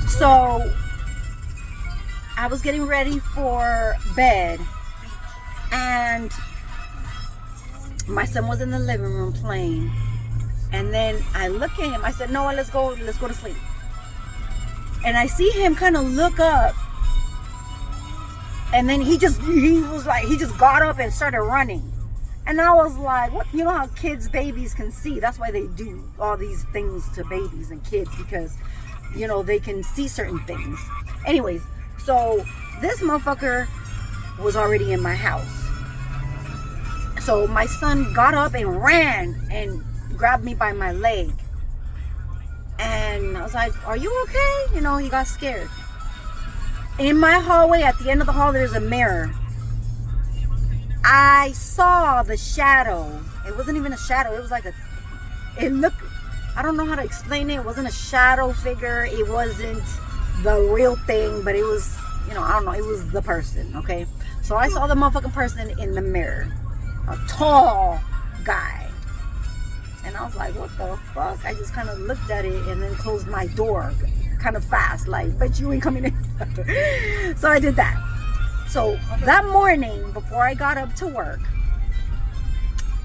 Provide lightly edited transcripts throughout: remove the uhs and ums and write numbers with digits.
So I was getting ready for bed, and my son was in the living room playing. And then I look at him. I said, Noah, let's go to sleep. And I see him kind of look up. And then he just got up and started running. And I was like, what? You know how babies can see? That's why they do all these things to babies and kids, because, you know, they can see certain things. Anyways, so this motherfucker was already in my house. So my son got up and ran and grabbed me by my leg. And I was like, are you okay? You know, he got scared. In my hallway, at the end of the hall, there's a mirror. I saw the shadow. It wasn't even a shadow. It was like it looked, I don't know how to explain it. It wasn't a shadow figure. It wasn't the real thing, but it was, you know, I don't know. It was the person, okay? So I saw the motherfucking person in the mirror. A tall guy. And I was like, what the fuck? I just kind of looked at it and then closed my door kind of fast, like, but you ain't coming in. So I did that. So that morning, before I got up to work,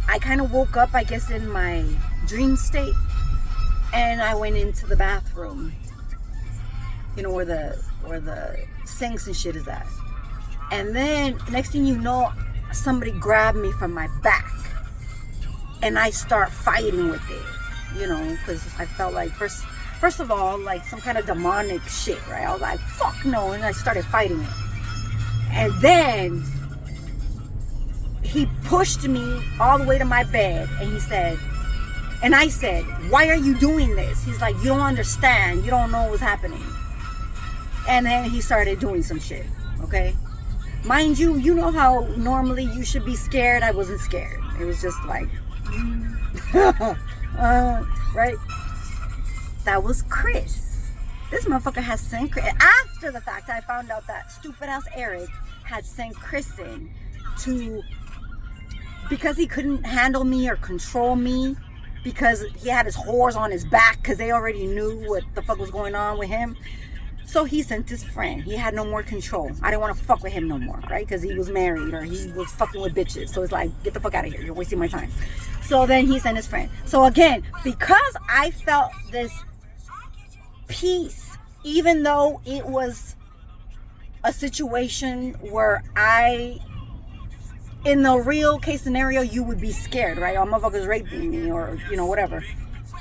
I kind of woke up, I guess, in my dream state, and I went into the bathroom, you know, where the sinks and shit is at. And then next thing you know, somebody grabbed me from my back, and I start fighting with it, you know, because I felt like first of all, like some kind of demonic shit, right? I was like, fuck no, and I started fighting it. And then he pushed me all the way to my bed, and he said, and I said, why are you doing this? He's like, you don't understand, you don't know what's happening. And then he started doing some shit, okay? Mind you, you know how normally you should be scared. I wasn't scared. It was just like, right? That was Chris. This motherfucker has sent Chris. After the fact, I found out that stupid ass Eric had sent Chris in because he couldn't handle me or control me, because he had his whores on his back, because they already knew what the fuck was going on with him. So he sent his friend. He had no more control. I didn't want to fuck with him no more, right? Because he was married, or he was fucking with bitches. So it's like, get the fuck out of here. You're wasting my time. So then he sent his friend. So again, because I felt this peace, even though it was a situation where in the real case scenario, you would be scared, right? Oh, motherfucker's raping me, or, you know, whatever.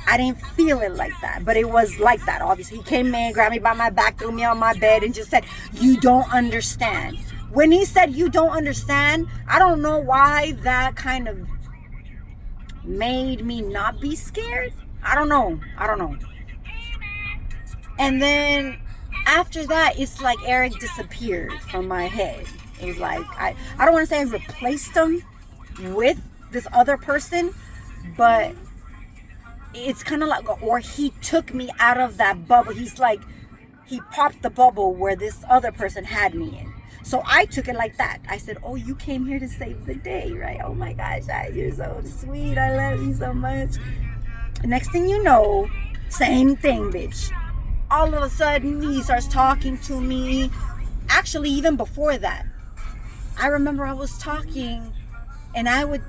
I didn't feel it like that, but it was like that. Obviously, he came in, grabbed me by my back, threw me on my bed, and just said, you don't understand. When he said, you don't understand, I don't know why that kind of made me not be scared. I don't know. And then after that, it's like Eric disappeared from my head. It was like, I don't want to say I replaced him with this other person, but it's kind of like, or he took me out of that bubble. He's like, he popped the bubble where this other person had me in. So I took it like that. I said, oh, you came here to save the day, right? Oh my gosh, you're so sweet. I love you so much. Next thing you know, same thing, bitch. All of a sudden, he starts talking to me. Actually, even before that, I remember I was talking, and I would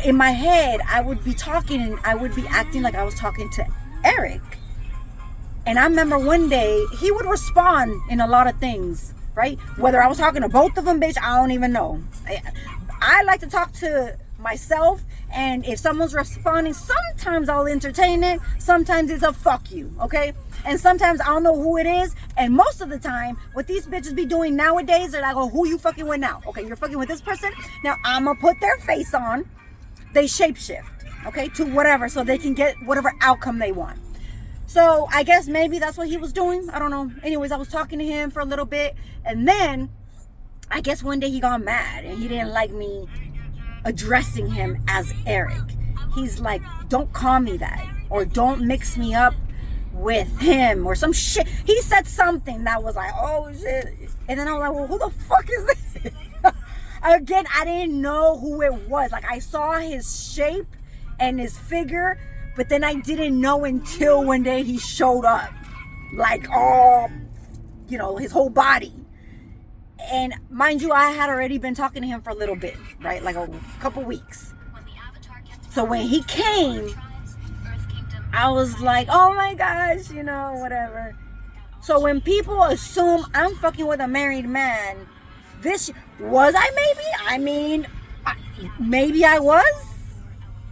in my head, I would be talking, and I would be acting like I was talking to Eric. And I remember one day, he would respond in a lot of things, right? Whether I was talking to both of them, bitch, I don't even know. I like to talk to myself, and if someone's responding, sometimes I'll entertain it, sometimes it's a fuck you, okay? And sometimes I don't know who it is, and most of the time, what these bitches be doing nowadays, they're like, oh, who you fucking with now? Okay, you're fucking with this person? Now I'm gonna put their face on. They shapeshift, okay, to whatever, so they can get whatever outcome they want. So I guess maybe that's what he was doing. I don't know. Anyways, I was talking to him for a little bit, and then I guess one day he got mad, and he didn't like me addressing him as Eric. He's like, don't call me that, or don't mix me up with him, or some shit. He said something that was like, oh shit. And then I was like, well, who the fuck is this? Again, I didn't know who it was. Like, I saw his shape and his figure, but then I didn't know until one day he showed up. like all, you know, his whole body. And mind you, I had already been talking to him for a little bit, right? Like a couple weeks. So when he came, I was like, oh my gosh, you know, whatever. So when people assume I'm fucking with a married man, was I maybe? I mean, maybe I was.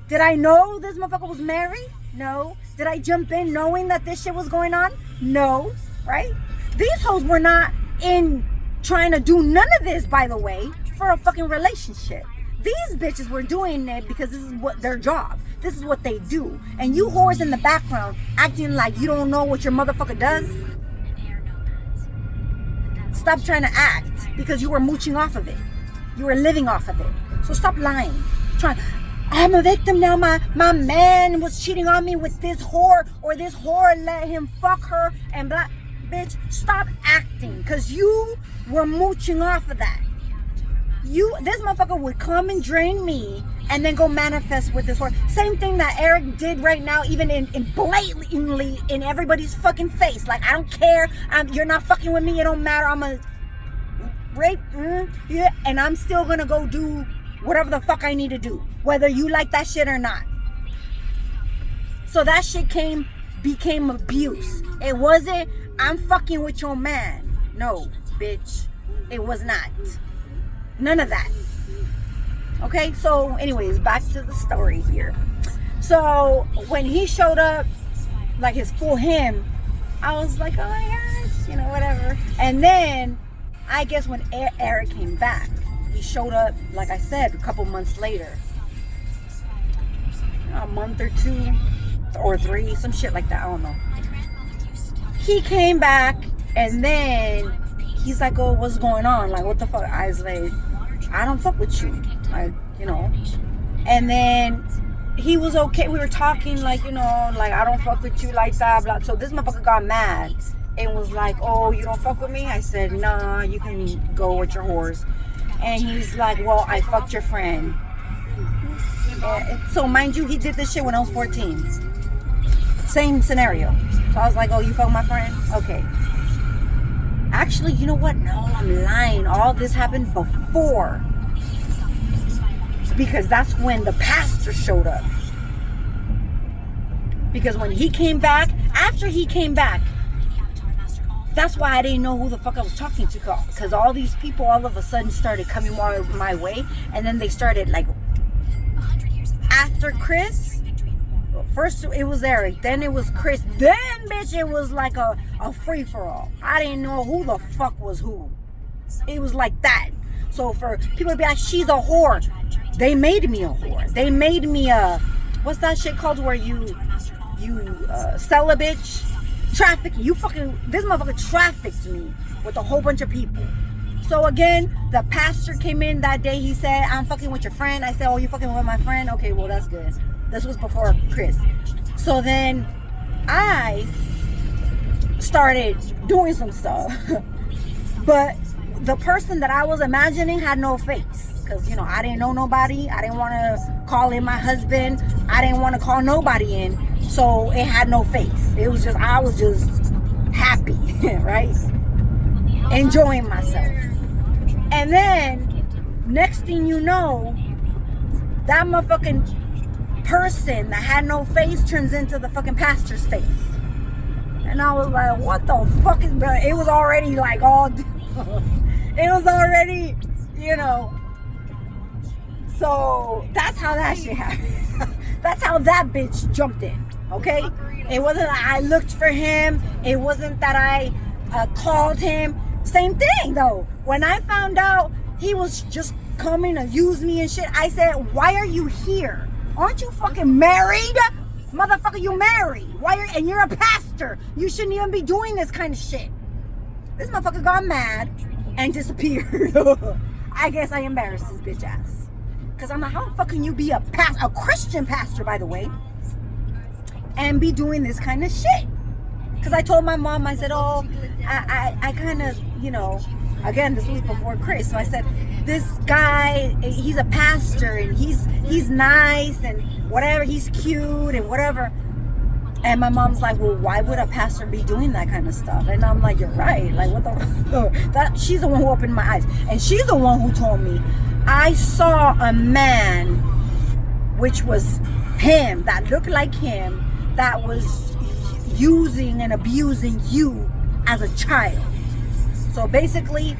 Did I know this motherfucker was married? No. Did I jump in knowing that this shit was going on? No. Right? These hoes were not in trying to do none of this, by the way, for a fucking relationship. These bitches were doing it because this is what their job. This is what they do. And you whores in the background acting like you don't know what your motherfucker does. Stop trying to act because you were mooching off of it. You were living off of it. So stop lying. I'm a victim now. My man was cheating on me with this whore, or this whore let him fuck her and blah. Bitch, stop acting because you were mooching off of that. This motherfucker would come and drain me and then go manifest with this whore. Same thing that Eric did right now, even in blatantly in everybody's fucking face. Like, I don't care. You're not fucking with me. It don't matter. I'm a rape. Yeah, and I'm still gonna go do whatever the fuck I need to do, whether you like that shit or not. So that shit became abuse. It wasn't, I'm fucking with your man. No, bitch. It was not. None of that. Okay, so anyways, back to the story here. So when he showed up, like his full him, I was like, oh my gosh, you know, whatever. And then, I guess when Eric came back, he showed up, like I said, a couple months later. A month or 2 or 3, some shit like that, I don't know. He came back and then he's like, oh, what's going on? Like, what the fuck? I was like, I don't fuck with you. Like, you know. And then he was okay. We were talking like, you know, like, I don't fuck with you like that, blah. So this motherfucker got mad and was like, oh, you don't fuck with me? I said, nah, you can go with your whores. And he's like, well, I fucked your friend. So mind you, he did this shit when I was 14. Same scenario. So I was like, oh, you fucked my friend? Okay. Actually, you know what? No, I'm lying. All this happened before. Because that's when the pastor showed up. Because when he came back, after he came back, that's why I didn't know who the fuck I was talking to. Because all these people all of a sudden started coming my way. And then they started like, after Chris, first it was Eric, then it was Chris, then bitch it was like a free-for-all. I didn't know who the fuck was who. It was like that. So for people to be like, she's a whore, they made me a whore. They made me a, what's that shit called where you sell a bitch? Trafficking. This motherfucker trafficked me with a whole bunch of people. So again, the pastor came in that day. He said, I'm fucking with your friend. I said, oh, you fucking with my friend? Okay, well, that's good. This was before Chris. So then I started doing some stuff. But the person that I was imagining had no face. Because, you know, I didn't know nobody. I didn't want to call in my husband. I didn't want to call nobody in. So it had no face. It was just, I was just happy, right? Enjoying myself. And then, next thing you know, that motherfucking person that had no face turns into the fucking pastor's face. And I was like, what the fuck is, bro? It was already like all, it was already, you know. So, that's how that shit happened. That's how that bitch jumped in, okay? It wasn't that I looked for him. It wasn't that I called him. Same thing though. When I found out he was just coming to use me and shit, I said, why are you here? Aren't you fucking married? Motherfucker, you married. And you're a pastor. You shouldn't even be doing this kind of shit. This motherfucker got mad and disappeared. I guess I embarrassed his bitch ass. Because I'm like, how the fuck can you be a Christian pastor, by the way, and be doing this kind of shit? Because I told my mom, I said, oh, I kind of, you know, again, this was before Chris. So I said, this guy, he's a pastor and he's nice and whatever. He's cute and whatever. And my mom's like, well, why would a pastor be doing that kind of stuff? And I'm like, you're right. Like, what the? That she's the one who opened my eyes, and she's the one who told me I saw a man, which was him, that looked like him, that was using and abusing you as a child. So basically,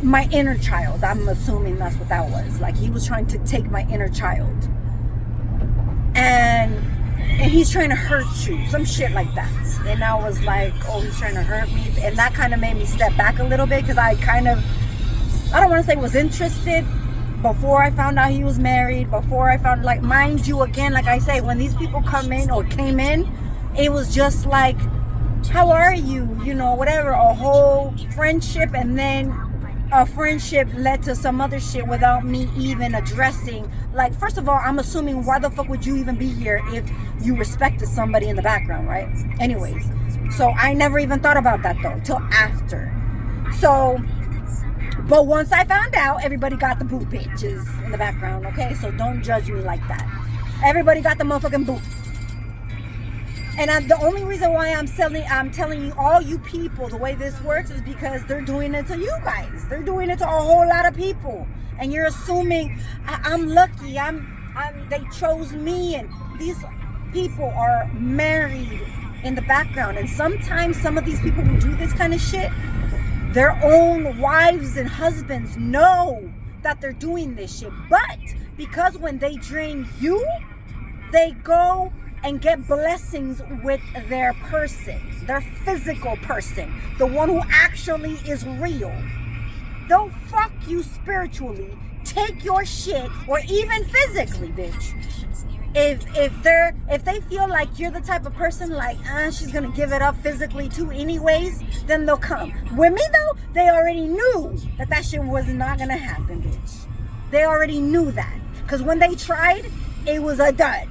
my inner child. I'm assuming that's what that was. Like, he was trying to take my inner child, and he's trying to hurt you, some shit like that. And I was like, oh, he's trying to hurt me. And that kind of made me step back a little bit, because I don't want to say was interested before I found out he was married, before I found, like, mind you, again, like I say, when these people come in or came in, it was just like, how are you, you know, whatever, a whole friendship. And then a friendship led to some other shit without me even addressing. Like, first of all, I'm assuming, why the fuck would you even be here if you respected somebody in the background, right? Anyways, so I never even thought about that though till after. So, but once I found out, everybody got the boot bitches in the background, okay? So don't judge me like that. Everybody got the motherfucking boot. And the only reason why I'm telling you, all you people, the way this works is because they're doing it to you guys. They're doing it to a whole lot of people. And you're assuming I'm lucky. They chose me, and these people are married in the background. And sometimes some of these people who do this kind of shit, their own wives and husbands know that they're doing this shit. But because when they drain you, they go and get blessings with their person, their physical person, the one who actually is real. They'll fuck you spiritually, take your shit, or even physically, bitch. If they feel like you're the type of person like, she's gonna give it up physically too anyways, then they'll come. With me though, they already knew that shit was not gonna happen, bitch. They already knew that. Because when they tried, it was a dud.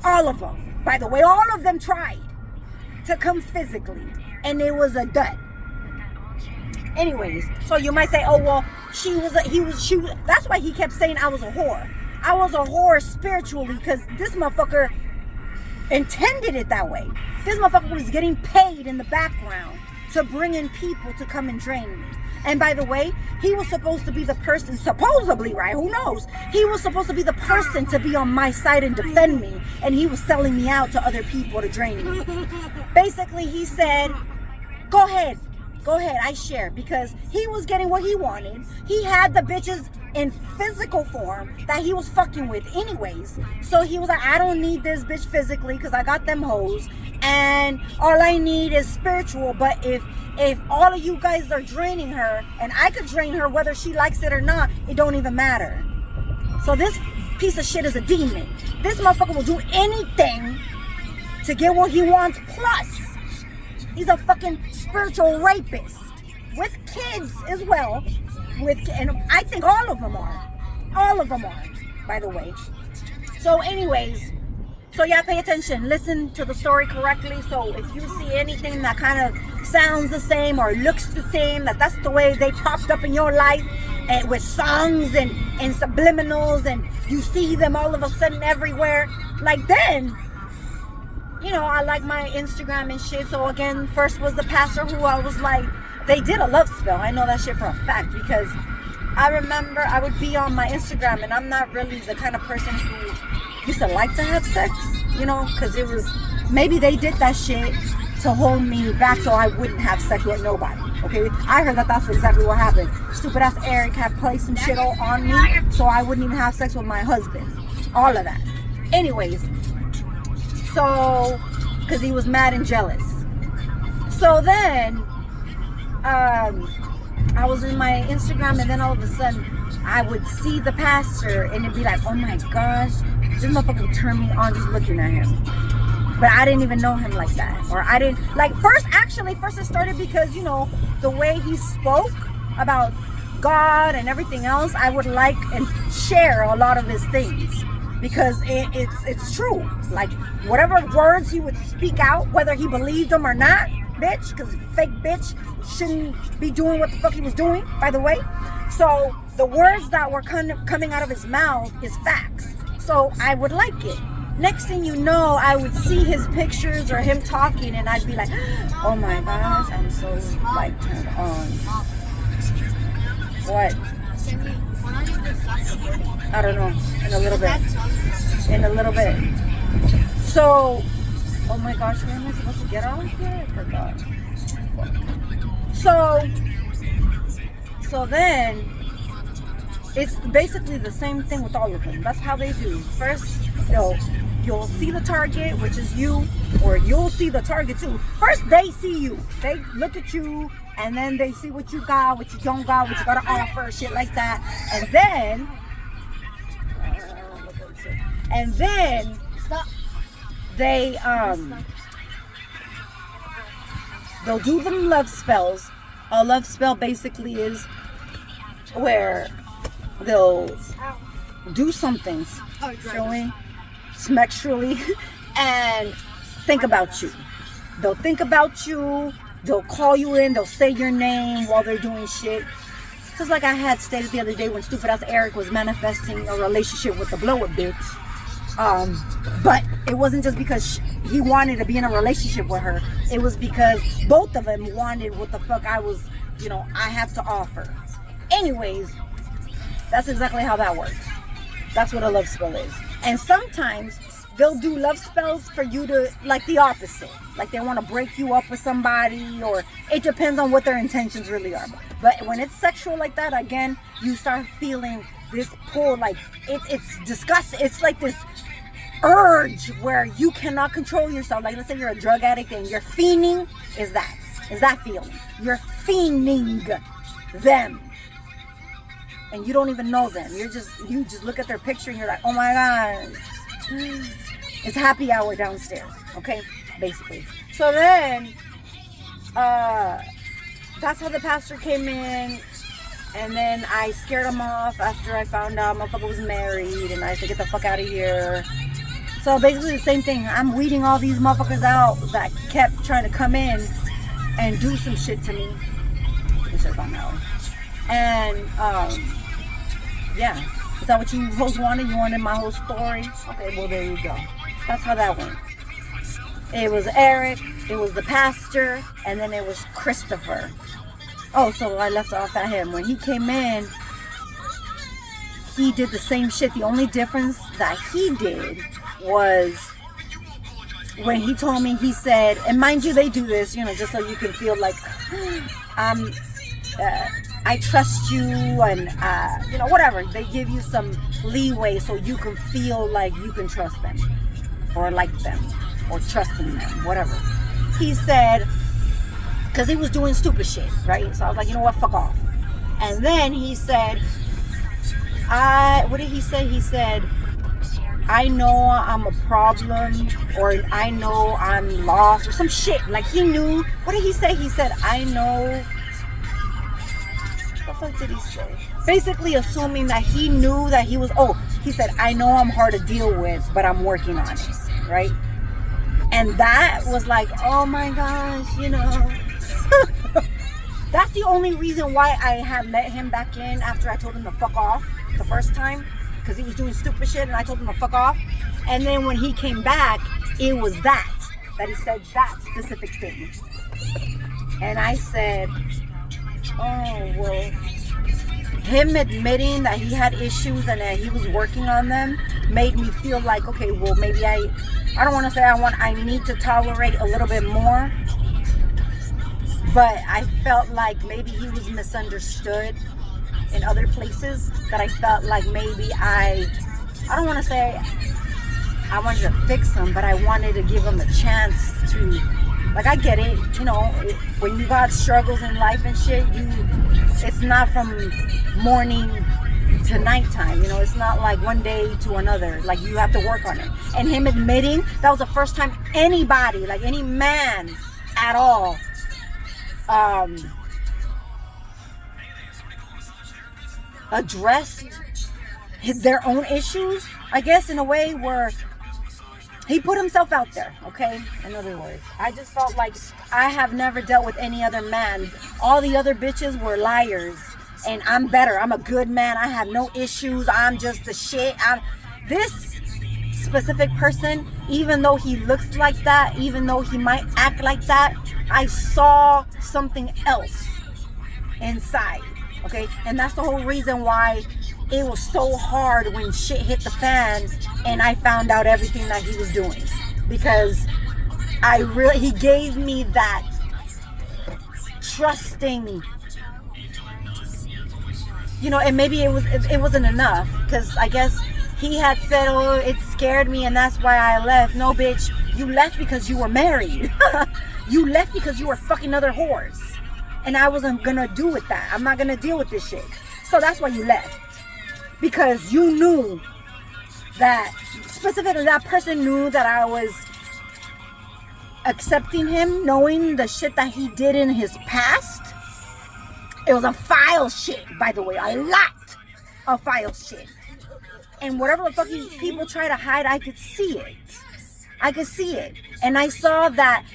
All of them. By the way, all of them tried to come physically, and it was a dud. Anyways, so you might say, oh, well, she was, that's why he kept saying I was a whore. I was a whore spiritually, because this motherfucker intended it that way. This motherfucker was getting paid in the background to bring in people to come and drain me. And by the way, he was supposed to be the person, supposedly, right? Who knows? He was supposed to be the person to be on my side and defend me. And he was selling me out to other people to drain me. Basically, he said, go ahead, I share. Because he was getting what he wanted. He had the bitches in physical form that he was fucking with anyways. So he was like, I don't need this bitch physically because I got them hoes. And all I need is spiritual. But if all of you guys are draining her, and I could drain her whether she likes it or not, it don't even matter. So this piece of shit is a demon. This motherfucker will do anything to get what he wants. Plus, he's a fucking spiritual rapist with kids as well. And I think all of them are. All of them are, by the way. So anyways, so yeah, pay attention. Listen to the story correctly. So if you see anything that kind of sounds the same or looks the same, that's the way they popped up in your life, and with songs and subliminals, and you see them all of a sudden everywhere, like, then, you know, I like my Instagram and shit. So again, first was the pastor who I was like, they did a love spell. I know that shit for a fact, because I remember I would be on my Instagram, and I'm not really the kind of person who used to like to have sex, you know, because it was, maybe they did that shit to hold me back so I wouldn't have sex with nobody, okay? I heard that that's exactly what happened. Stupid ass Eric had played some shit on me so I wouldn't even have sex with my husband. All of that. Anyways, so, because he was mad and jealous. So then, I was in my Instagram, and then all of a sudden, I would see the pastor, and it'd be like, oh my gosh, this motherfucker would turn me on just looking at him. But I didn't even know him like that. Or I didn't, like, first it started because, you know, the way he spoke about God and everything else, I would like and share a lot of his things. Because it's true. Like, whatever words he would speak out, whether he believed them or not, bitch, because fake bitch shouldn't be doing what the fuck he was doing, by the way. So the words that were coming out of his mouth is facts. So I would like it. Next thing you know, I would see his pictures or him talking, and I'd be like, oh my gosh, I'm so like turned on. What? I don't know. In a little bit. In a little bit. So, oh my gosh, when am I supposed to get off here? I forgot. So then, it's basically the same thing with all of them. That's how they do. First, you'll see the target, which is you, or you'll see the target too. First, they see you. They look at you, and then they see what you got, what you don't got, what you got to offer, shit like that. And then they'll do them love spells. A love spell basically is where they'll do something sexually and think about you. They'll think about you. They'll call you in. They'll say your name while they're doing shit. Just like I had stated the other day when stupid ass Eric was manifesting a relationship with the blow up bitch. But it wasn't just because he wanted to be in a relationship with her. It was because both of them wanted what the fuck I was, I have to offer. Anyways, that's exactly how that works. That's what a love spell is. And sometimes they'll do love spells for you to, like the opposite. Like they want to break you up with somebody, or it depends on what their intentions really are. But when it's sexual like that, again, you start feeling this pull, like it's disgusting. It's like this urge where you cannot control yourself. Like let's say you're a drug addict and you're fiending, is that feeling. You're fiending them. And you don't even know them. You just look at their picture and you're like, oh my God. It's happy hour downstairs. Okay? Basically. So then, that's how the pastor came in. And then I scared him off after I found out motherfucker was married. And I said, get the fuck out of here. So basically the same thing. I'm weeding all these motherfuckers out that kept trying to come in and do some shit to me. And, yeah. Is that what you hoes wanted? You wanted my whole story? Okay, well, there you go. That's how that went. It was Eric, it was the pastor, and then it was Christopher. Oh, so I left off at him. When he came in, he did the same shit. The only difference that he did was when he told me, he said, and mind you, they do this, just so you can feel like, I trust you, and whatever. They give you some leeway so you can feel like you can trust them or like them or trust in them, whatever. He said, because he was doing stupid shit, right? So I was like, you know what, fuck off. And then he said, what did he say? He said, I know I'm a problem, or I know I'm lost, or some shit. Like he knew. What did he say? He said, I know. What the fuck did he say? Basically assuming that he knew that he was, he said, I know I'm hard to deal with, but I'm working on it, right? And that was like, oh my gosh, That's the only reason why I had let him back in after I told him to fuck off the first time, because he was doing stupid shit and I told him to fuck off. And then when he came back, it was that he said that specific thing. And I said, oh, well, him admitting that he had issues and that he was working on them made me feel like, okay, well, maybe I don't want to say I need to tolerate a little bit more, but I felt like maybe he was misunderstood in other places, that I felt like maybe I don't want to say I wanted to fix him, but I wanted to give him a chance to, like, I get it, when you got struggles in life and shit, it's not from morning to nighttime, it's not like one day to another, like you have to work on it. And him admitting, that was the first time anybody, like any man at all, addressed their own issues, I guess, in a way where he put himself out there, okay? In other words, I just felt like I have never dealt with any other man. All the other bitches were liars, and I'm better. I'm a good man. I have no issues. I'm just the shit. This specific person, even though he looks like that, even though he might act like that, I saw something else inside. Okay, and that's the whole reason why it was so hard when shit hit the fan and I found out everything that he was doing, because he gave me that trusting, you know. And maybe it wasn't enough, because I guess he had said, oh, it scared me and that's why I left. No, bitch, you left because you were married. You left because you were fucking other whores, and I wasn't gonna do with that. I'm not gonna deal with this shit. So that's why you left, because you knew that, specifically that person knew that I was accepting him, knowing the shit that he did in his past. It was a file shit, by the way, a lot of file shit. And whatever the fuck people try to hide, I could see it. I could see it. And I saw that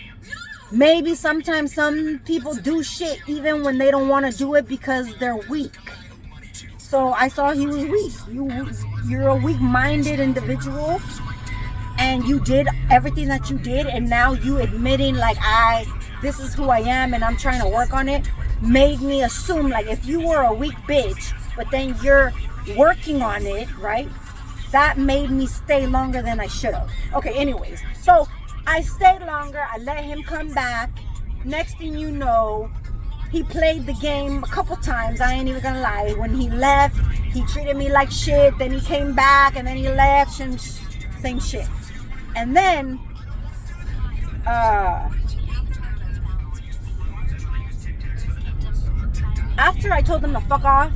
maybe sometimes some people do shit even when they don't want to do it because they're weak. So I saw he was weak. You're a weak-minded individual, and you did everything that you did, and now you admitting like, this is who I am and I'm trying to work on it, made me assume like if you were a weak bitch, but then you're working on it, right? That made me stay longer than I should have. Okay, anyways, so I stayed longer. I let him come back. Next thing you know, he played the game a couple times. I ain't even gonna lie. When he left, he treated me like shit. Then he came back, and then he left. Same shit. And then, after I told them to fuck off,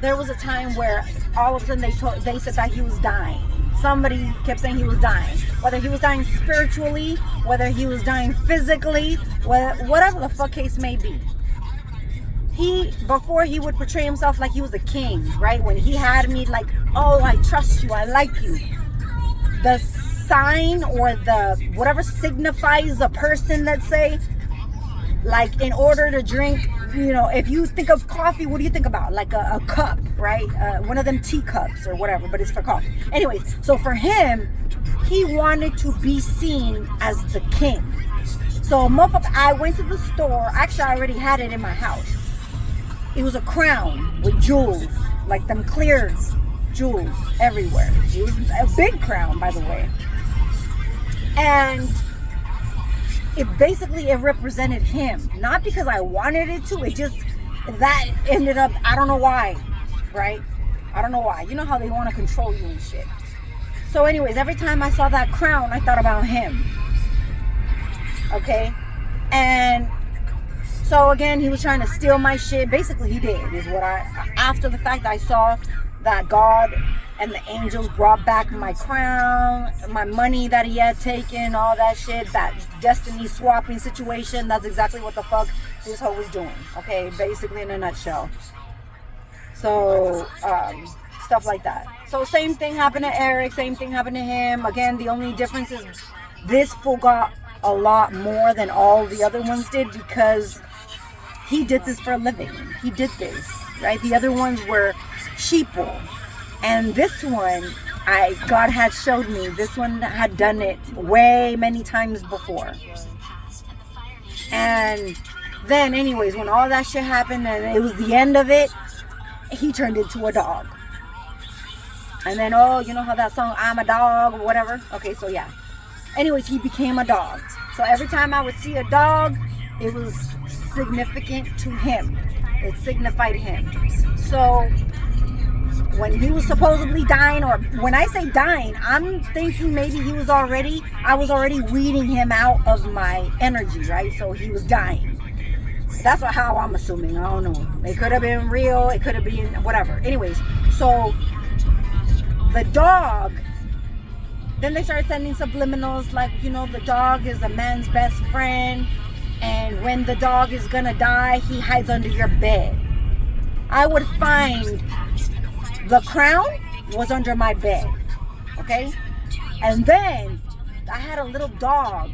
there was a time where all of a sudden they said that he was dying. Somebody kept saying he was dying. Whether he was dying spiritually, whether he was dying physically, whatever the fuck case may be. Before he would portray himself like he was a king, right? When he had me like, oh, I trust you, I like you. The sign or the whatever signifies a person, let's say, like in order to drink, you know, if you think of coffee, what do you think about? Like a cup, right? One of them teacups or whatever, but it's for coffee. Anyways, so for him, he wanted to be seen as the king. So motherfucker, I went to the store. Actually, I already had it in my house. It was a crown with jewels, like them clear jewels everywhere. It was a big crown, by the way. And it represented him. Not because I wanted it to, that ended up, I don't know why, right? I don't know why. You know how they want to control you and shit. So anyways, every time I saw that crown, I thought about him. Okay? And so again, he was trying to steal my shit. Basically, he did, after the fact I saw that God and the angels brought back my crown, my money that he had taken, all that shit, that destiny swapping situation. That's exactly what the fuck this hoe was doing. Okay, basically in a nutshell. So, stuff like that. So same thing happened to Eric, same thing happened to him. Again, the only difference is this fool got a lot more than all the other ones did because he did this for a living. He did this, right? The other ones were sheeple. And this one, God had showed me, this one had done it way many times before. And then anyways, when all that shit happened and it was the end of it, he turned into a dog. And then, oh, you know how that song, I'm a dog, or whatever? Okay, so yeah. Anyways, he became a dog. So every time I would see a dog, it was significant to him. It signified him. So when he was supposedly dying, or when I say dying, I'm thinking maybe I was already weeding him out of my energy, right? So he was dying. That's how I'm assuming. I don't know. It could have been real. It could have been whatever. Anyways, so the dog, then they started sending subliminals like, you know, the dog is a man's best friend. And when the dog is gonna die, he hides under your bed. I would find the crown was under my bed, okay? And then I had a little dog,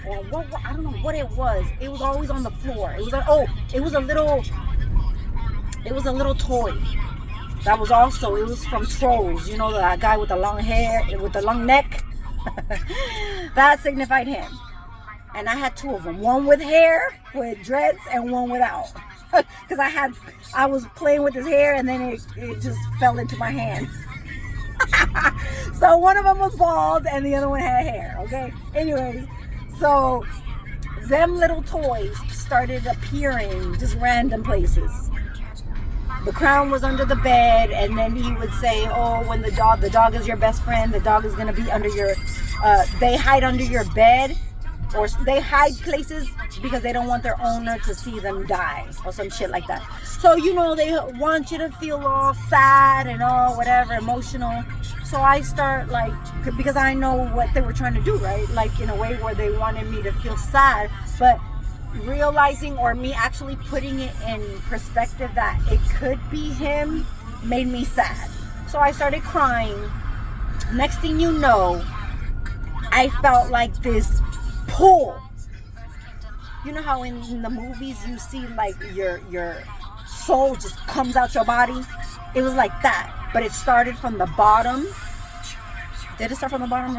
or what, I don't know what it was. It was always on the floor. It was a little toy. That was also, it was from Trolls. You know, that guy with the long hair, with the long neck? That signified him. And I had two of them. One with hair, with dreads, and one without. Because I was playing with his hair, and then it just fell into my hand. So one of them was bald, and the other one had hair, okay? Anyways, so them little toys started appearing just random places. The crown was under the bed, and then he would say, oh, when the dog is your best friend, the dog is going to be under your, they hide under your bed, or they hide places because they don't want their owner to see them die, or some shit like that. So, you know, they want you to feel all sad and all whatever, emotional. So I start like, because I know what they were trying to do, right? Like in a way where they wanted me to feel sad, but realizing, or me actually putting it in perspective that it could be him, made me sad. So I started crying. Next thing you know, I felt like this pull. You know how in the movies you see like your soul just comes out your body? It was like that, but it started from the bottom. Did it start from the bottom?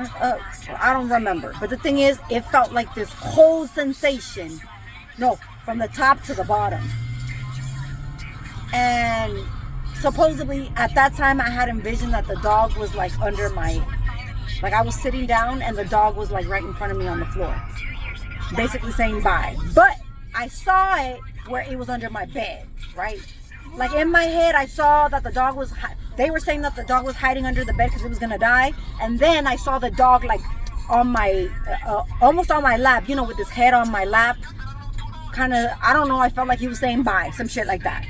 I don't remember. But the thing is, it felt like this cold sensation. No, from the top to the bottom. And supposedly at that time I had envisioned that the dog was like under my, like I was sitting down and the dog was like right in front of me on the floor, basically saying bye. But I saw it where it was under my bed, right? Like in my head I saw that the dog was, they were saying that the dog was hiding under the bed because it was gonna die. And then I saw the dog like on my, almost on my lap, you know, with his head on my lap. Kind of, I don't know, I felt like he was saying bye, some shit like that.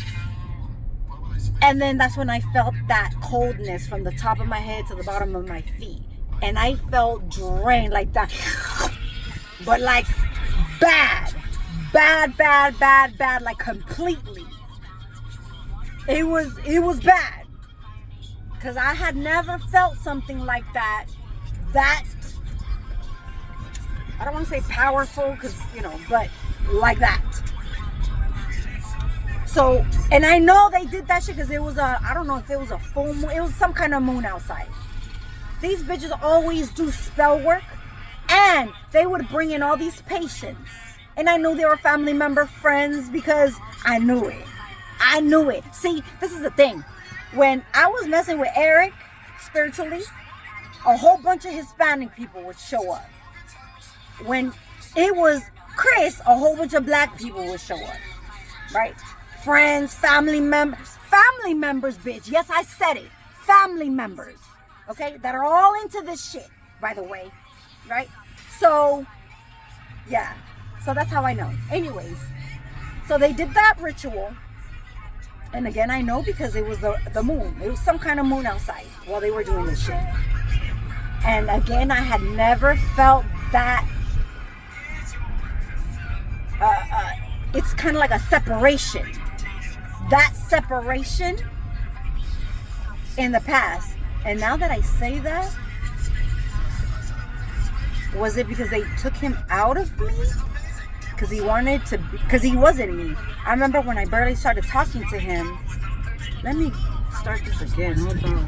And then that's when I felt that coldness from the top of my head to the bottom of my feet. And I felt drained like that. But like bad, like completely. It was bad. Because I had never felt something like that. I don't want to say powerful, because, you know, but like that. So, and I know they did that shit because it was I don't know if it was a full moon, it was some kind of moon outside. These bitches always do spell work, and they would bring in all these patients. And I knew they were family member friends because I knew it. See, this is the thing. When I was messing with Eric spiritually, a whole bunch of Hispanic people would show up. When it was Chris, a whole bunch of black people would show up, right? Friends, family members, bitch. Yes, I said it. Family members, okay? That are all into this shit, by the way, right? So, yeah. So that's how I know. Anyways, so they did that ritual. And again, I know because it was the moon. It was some kind of moon outside while they were doing this shit. And again, I had never felt that. It's kind of like a separation. That separation in the past. And now that I say that, was it because they took him out of me? Because he wanted to, because he wasn't me. I remember when I barely started talking to him. Let me start this again. Hold on.